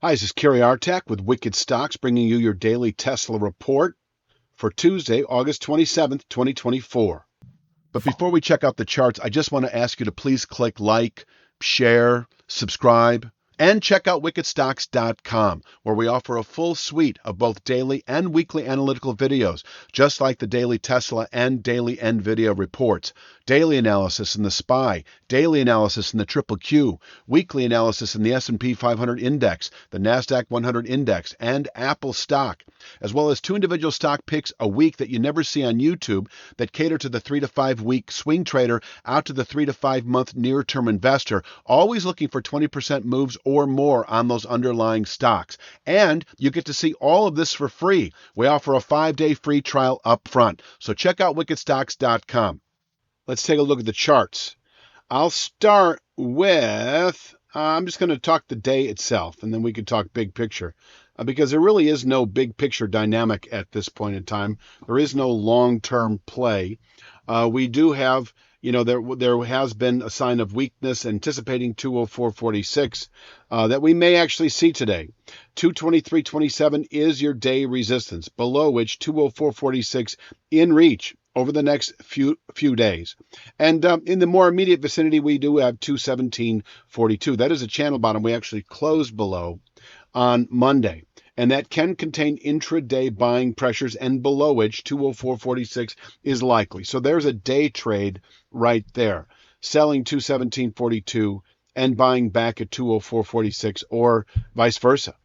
Hi, this is Kerry Artak with Wicked Stocks, bringing you your daily Tesla report for Tuesday, August 27th, 2024. But before we check out the charts, I just want to ask you to please click like, share, subscribe, and check out wickedstocks.com, where we offer a full suite of both daily and weekly analytical videos, just like the daily Tesla and daily NVIDIA reports, daily analysis in the SPY, daily analysis in the Triple Q, weekly analysis in the S&P 500 index, the NASDAQ 100 index, and Apple stock, as well as 2 individual stock picks a week that you never see on YouTube that cater to the 3 to 5 week swing trader out to the 3 to 5 month near-term investor, always looking for 20% moves or more on those underlying stocks. And you get to see all of this for free. We offer a 5-day free trial up front. So check out wickedstocks.com. Let's take a look at the charts. I'll start with, I'm just going to talk the day itself, and then we can talk big picture, because there really is no big picture dynamic at this point in time. There is no long-term play. We do have, there has been a sign of weakness anticipating 204.46 that we may actually see today. 223.27 is your day resistance, below which 204.46 in reach over the next few days. And in the more immediate vicinity, we do have 217.42. That is a channel bottom we actually closed below on Monday. And that can contain intraday buying pressures, and below which 204.46 is likely. So there's a day trade right there, selling 217.42 and buying back at 204.46, or vice versa.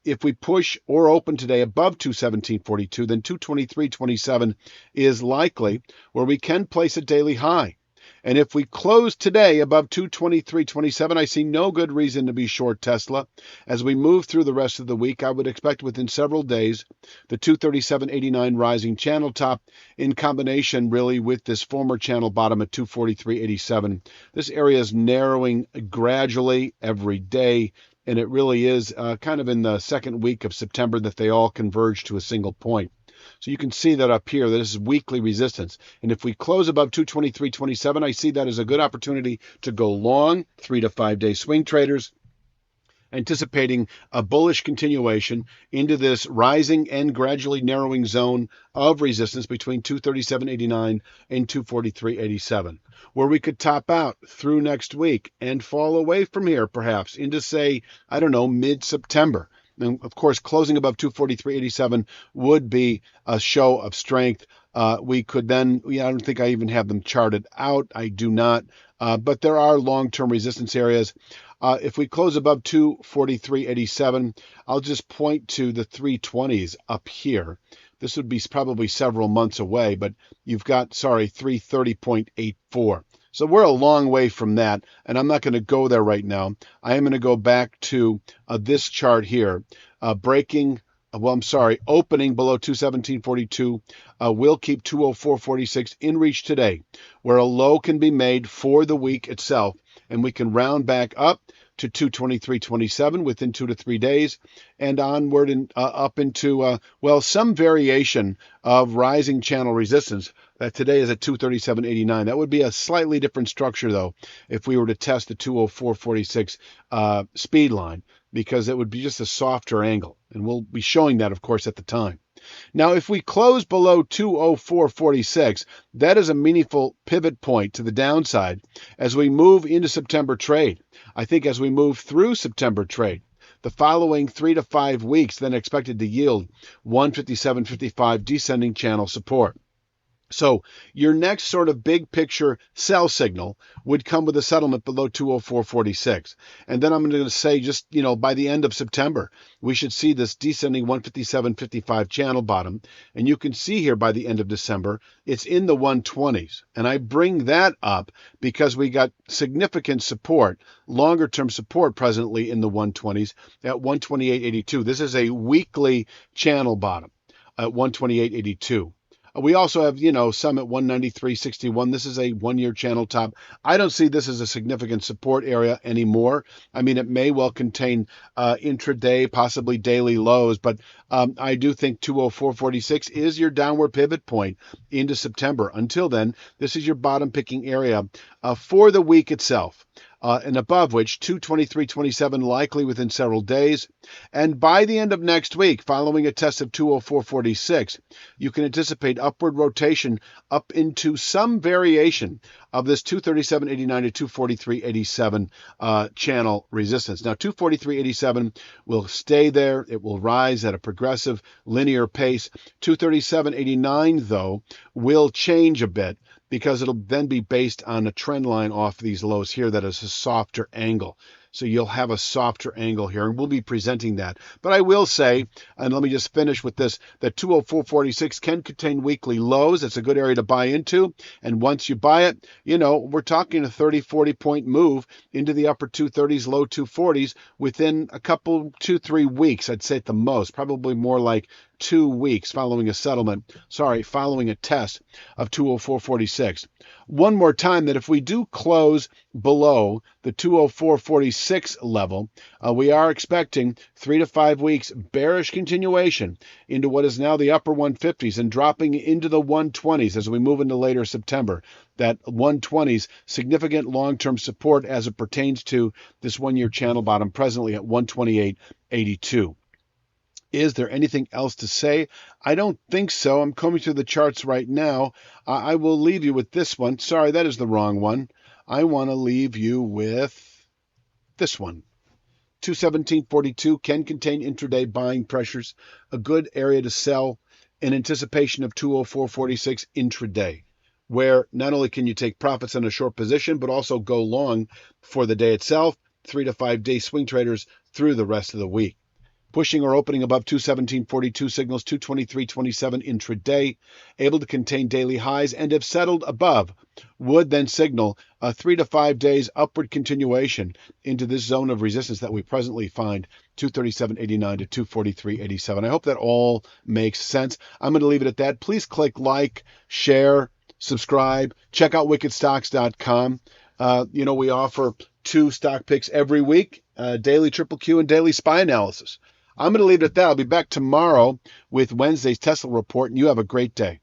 If we push or open today above 217.42, then 223.27 is likely, where we can place a daily high. And if we close today above 223.27, I see no good reason to be short Tesla. As we move through the rest of the week, I would expect within several days the 237.89 rising channel top, in combination really with this former channel bottom at 243.87. This area is narrowing gradually every day, and it really is kind of in the second week of September that they all converge to a single point. So you can see that up here, that this is weekly resistance. And if we close above 223.27, I see that as a good opportunity to go long, 3 to 5 day swing traders, anticipating a bullish continuation into this rising and gradually narrowing zone of resistance between 237.89 and 243.87, where we could top out through next week and fall away from here perhaps into, say, I don't know, mid-September. And of course, closing above 243.87 would be a show of strength. We could then, I don't think I even have them charted out. I do not. But there are long-term resistance areas. If we close above 243.87, I'll just point to the 320s up here. This would be probably several months away, but you've got, 330.84. So we're a long way from that, and I'm not going to go there right now. I am going to go back to this chart here, opening below 217.42. We'll keep 204.46 in reach today, where a low can be made for the week itself, and we can round back up to 223.27 within 2 to 3 days, and onward and up into, some variation of rising channel resistance. That today is at 237.89. That would be a slightly different structure, though, if we were to test the 204.46 speed line, because it would be just a softer angle. And we'll be showing that, of course, at the time. Now, if we close below 204.46, that is a meaningful pivot point to the downside as we move into September trade. I think as we move through September trade, the following 3 to 5 weeks then expected to yield 157.55 descending channel support. So your next sort of big picture sell signal would come with a settlement below 204.46. And then I'm going to say just, by the end of September, we should see this descending 157.55 channel bottom. And you can see here by the end of December, it's in the 120s. And I bring that up because we got significant support, longer term support presently in the 120s at 128.82. This is a weekly channel bottom at 128.82. We also have, some at 193.61. This is a one-year channel top. I don't see this as a significant support area anymore. I mean, it may well contain intraday, possibly daily lows, but I do think 204.46 is your downward pivot point into September. Until then, this is your bottom picking area for the week itself. and above which 223.27 likely within several days. And by the end of next week, following a test of 204.46, you can anticipate upward rotation up into some variation of this 237.89 to 243.87 channel resistance. Now, 243.87 will stay there. It will rise at a progressive linear pace. 237.89, though, will change a bit because it'll then be based on a trend line off these lows here that is a softer angle. So you'll have a softer angle here, and we'll be presenting that. But I will say, and let me just finish with this, that 204.46 can contain weekly lows. It's a good area to buy into. And once you buy it, we're talking a 30, 40-point move into the upper 230s, low 240s within a couple, 2-3 weeks, I'd say at the most, probably more like 2 weeks following a test of 204.46. One more time, that if we do close below the 204.46 level, we are expecting 3 to 5 weeks bearish continuation into what is now the upper 150s and dropping into the 120s as we move into later September. That 120s, significant long-term support as it pertains to this one-year channel bottom presently at 128.82. Is there anything else to say? I don't think so. I'm combing through the charts right now. I will leave you with this one. Sorry, that is the wrong one. I want to leave you with this one. 217.42 can contain intraday buying pressures, a good area to sell in anticipation of 204.46 intraday, where not only can you take profits on a short position, but also go long for the day itself, 3 to 5 day swing traders through the rest of the week. Pushing or opening above 217.42 signals 223.27 intraday, able to contain daily highs, and if settled above, would then signal a 3 to 5 days upward continuation into this zone of resistance that we presently find, 237.89 to 243.87. I hope that all makes sense. I'm going to leave it at that. Please click like, share, subscribe, check out wickedstocks.com. We offer 2 stock picks every week, daily triple Q and daily SPY analysis. I'm going to leave it at that. I'll be back tomorrow with Wednesday's Tesla report, and you have a great day.